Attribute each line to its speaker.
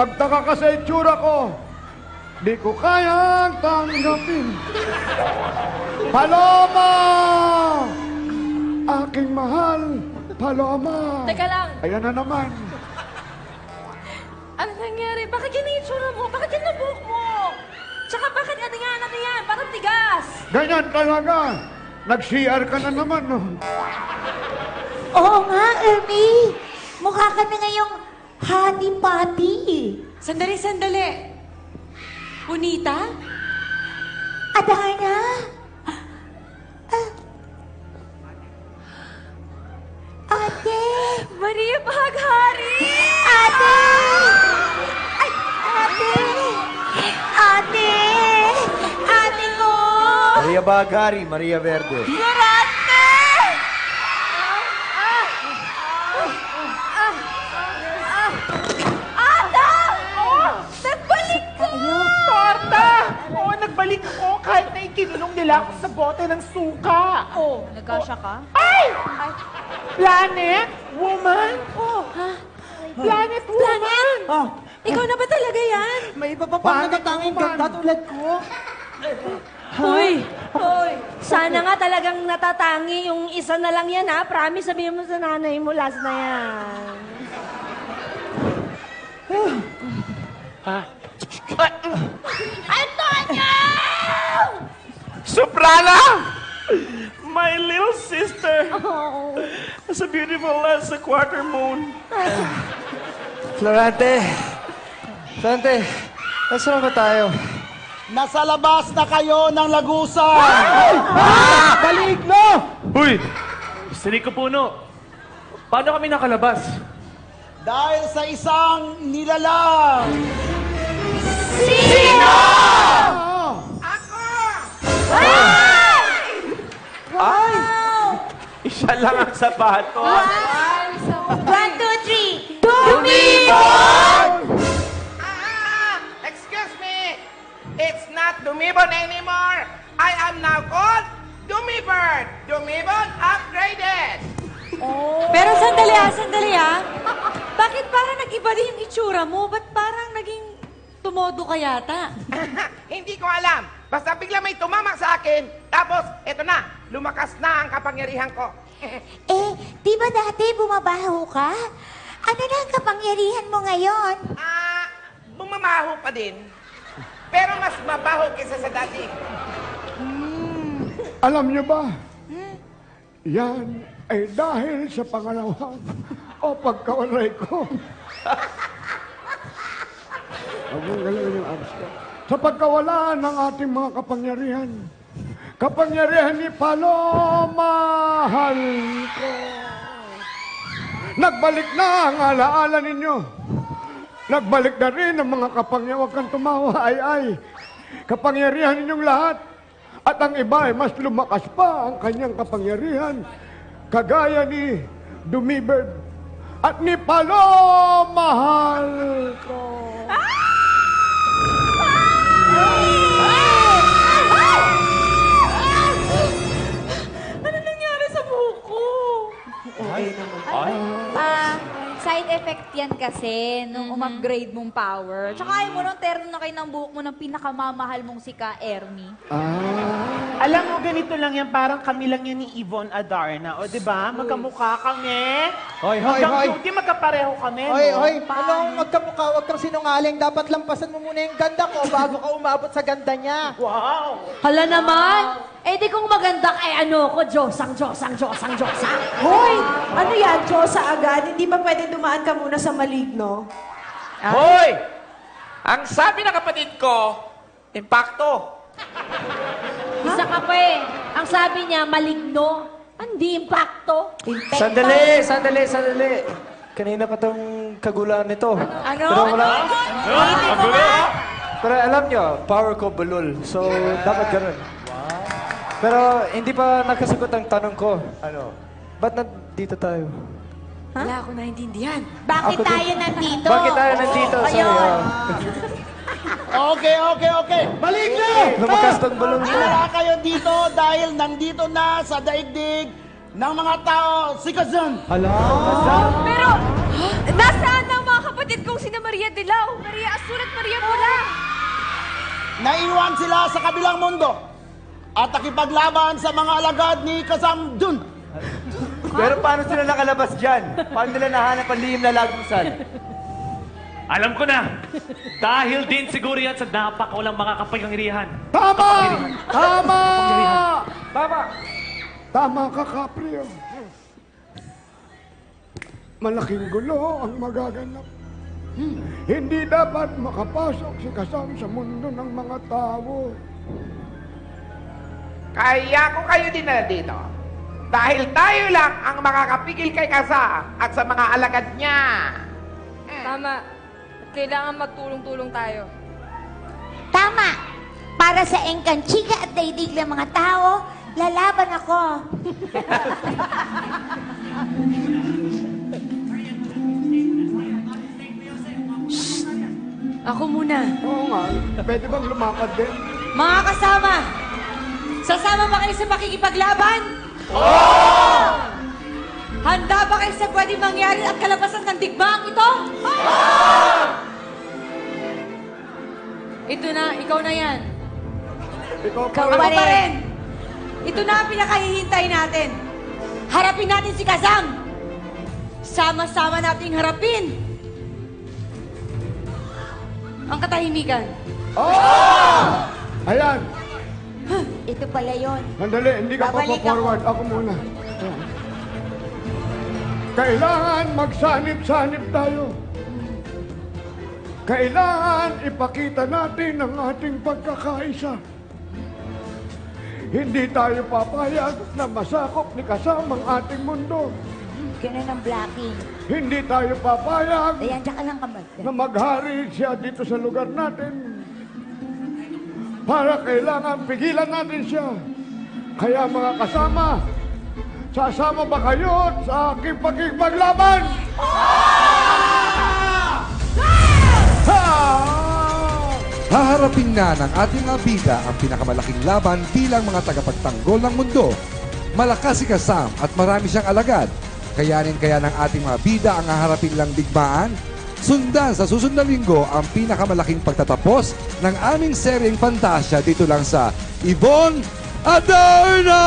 Speaker 1: Nagtaka ka sa itsura ko. Di ko kayang tanggapin. Paloma! Aking mahal, Paloma.
Speaker 2: Teka lang.
Speaker 1: Ayan na naman.
Speaker 2: Ano nangyari? Bakit yan ang itsura mo? Bakit yan ang buhok mo? Tsaka bakit ano yan? Parang tigas.
Speaker 1: Ganyan talaga. Nag-CR ka na naman, no?
Speaker 3: Oo nga, Ernie. Mukha ka na ngayong hati-pati.
Speaker 2: Sandali. Bonita?
Speaker 3: Adarna? Ate!
Speaker 2: Maria Baghari!
Speaker 3: Ate! Ay, ate! Ate! Ate ko!
Speaker 4: Maria Baghari, Maria Verde.
Speaker 3: Durante!
Speaker 2: Ada! Oh! Nagbalik ka!
Speaker 5: Torta! Oo, nagbalik ako kahit na ikinulong nila ako sa bote ng suka.
Speaker 2: Oh, nagkasya ka?
Speaker 5: Ay! Planet Woman? Oh. Planet Woman!
Speaker 2: Oh. Ikaw na ba talaga yan?
Speaker 6: May iba pa pang natatanging ganda tulad ko.
Speaker 2: Hoy! Sana nga talagang natatangi yung isa na lang yan, ha? Promise, sabihin mo sa nanay mo, last na yan. Antonio!
Speaker 5: Soprana! My little sister!
Speaker 2: Oh.
Speaker 5: As a beautiful as a quarter moon.
Speaker 4: Florante! Florante, nasaan ba tayo?
Speaker 6: Nasa labas na kayo ng lagusan!
Speaker 5: Baligno! Huy! Siri ko puno. Paano kami nakalabas?
Speaker 6: Dahil sa isang nilalang!
Speaker 3: Sino?
Speaker 5: Isa lang ang sapatos.
Speaker 3: 1, 2, 3.
Speaker 7: Excuse me. It's not Dumibon anymore. I am now called Dumibird. Dumibon upgraded.
Speaker 2: Pero sandali ha. Bakit parang nag-iba din yung itsura mo? Ba't parang naging tumodo ka yata?
Speaker 7: Hindi ko alam. Basta bigla may tumamak sa akin. Tapos, eto na. Lumakas na ang kapangyarihan ko.
Speaker 3: Di ba dati bumabaho ka? Ano na ang kapangyarihan mo ngayon?
Speaker 7: Bumamaho pa din. Pero mas mabaho kaysa sa dati.
Speaker 1: Alam niyo ba? Yan ay dahil sa pangalawa o pagkawalay ko. Ang galing yung arms ko. Sa pagkawala ng ating mga kapangyarihan. Kapangyarihan ni Palomahal ko. Nagbalik na ang alaala ninyo. Nagbalik na rin ang mga kapangyarihan. Huwag kang tumawa, ay. Kapangyarihan ninyong lahat. At ang iba ay mas lumakas pa ang kanyang kapangyarihan. Kagaya ni Dumibird at ni Palomahal ko.
Speaker 2: Ano nangyari sa buhok ko?
Speaker 8: Side effect yan kasi nung umupgrade mong power. Tsaka ayaw mo nung terno na kayo ng buhok mo ng pinakamamahal mong sika, Ernie.
Speaker 5: Alam mo, ganito lang yan. Parang kami lang yan ni Yvonne Adarna. O, di ba? Magkamukha kami.
Speaker 4: Hoy!
Speaker 5: Hanggang duty, magkapareho kami, no?
Speaker 6: Anong magkamukha, wag kang sinungaling. Dapat lampasan mo muna yung ganda ko bago ka umabot sa ganda niya.
Speaker 5: Wow!
Speaker 2: Hala naman! Di kung maganda kay Josang.
Speaker 9: Hoy! Ano yan, Diyosa agad? Hindi ba pwede dumaan ka muna sa maligno?
Speaker 7: Hoy! Ang sabi ng kapatid ko, impacto.
Speaker 2: Isa ka pa eh. Ang sabi niya, maligno. Hindi impacto.
Speaker 4: Sandali! Kanina pa tong kagulaan nito.
Speaker 2: Ano?
Speaker 4: Pero wala. Pero alam nyo, power ko bulol. So, dapat ganun. Pero hindi pa nakasagot ang tanong ko. Ano? Ba't nandito tayo?
Speaker 2: Wala ako naintindihan.
Speaker 3: Bakit
Speaker 4: Ako din.
Speaker 3: tayo nandito?
Speaker 4: Bakit tayo nandito? Sorry.
Speaker 3: Ayun.
Speaker 6: Okay. Maligno!
Speaker 4: Lumakas tong balon ko.
Speaker 6: Dinala kayo dito dahil nandito na sa daigdig ng mga tao, si Kazan.
Speaker 4: Hala.
Speaker 2: Pero, nasaan ang mga kapatid kapatid kong sina Maria Dilaw, Maria Azul at Maria Pula.
Speaker 10: Naiwan sila sa kabilang mundo at nakipaglaban sa mga alagad ni Kazam Dun.
Speaker 4: Pero paano sila nakalabas dyan? Paano nila nahanap ang lihim na lagusan?
Speaker 11: Alam ko na. Dahil din siguro yan sa napakawalang makakapangyarihan.
Speaker 1: Tama! Tama!
Speaker 4: Tama!
Speaker 1: Tama ka, Caprio. Malaking gulo ang magaganap. Hindi dapat makapasok si Kazam sa mundo ng mga tao.
Speaker 7: Kaya ko kayo dinala dito. Dahil tayo lang ang makakapigil kay Kazam at sa mga alagad niya.
Speaker 2: Tama. Kailangan magtulong-tulong tayo.
Speaker 3: Tama. Para sa engkanchika at daigdig ng mga tao, lalaban ako.
Speaker 9: Ako muna.
Speaker 1: Oo nga, pwede bang lumakad din?
Speaker 9: Mga kasama, sasama ba kayo sa pakikipaglaban? Oo! Handa ba kayo sa pwede mangyari at kalabasan ng digmaang ito? Oo! Ito na, ikaw na yan.
Speaker 1: Ikaw
Speaker 3: Ikaw
Speaker 1: pa
Speaker 3: pa
Speaker 1: rin.
Speaker 9: Ako pa rin. Ito na ang pinakahihintay natin. Harapin natin si Kazam. Sama-sama nating harapin ang katahimikan.
Speaker 1: Oh! Ayan.
Speaker 3: Ito pala yun.
Speaker 1: Sandali, hindi ka pa
Speaker 3: Babalik
Speaker 1: forward. Ako muna. Ayan. Kailangan magsanib-sanib tayo. Kailangan ipakita natin ang ating pagkakaisa. Hindi tayo papayag na masakop ni Kazam ang ating mundo.
Speaker 3: Ganun ang blocking.
Speaker 1: Hindi tayo papayag
Speaker 3: Ayan, tsaka lang kamay.
Speaker 1: na maghari siya dito sa lugar natin. Para kailangan pigilan natin siya. Kaya mga kasama, sasama ba kayo sa aking pakikipaglaban?
Speaker 12: Haharapin na ng ating mga bida ang pinakamalaking laban bilang mga tagapagtanggol ng mundo. Malakas si Kazam at marami siyang alagad. Kayanin kaya ng ating mga bida ang haharapin lang digmaan? Sundan sa susunod na linggo ang pinakamalaking pagtatapos ng aming seryeng Fantasya dito lang sa Yvonne Adarna!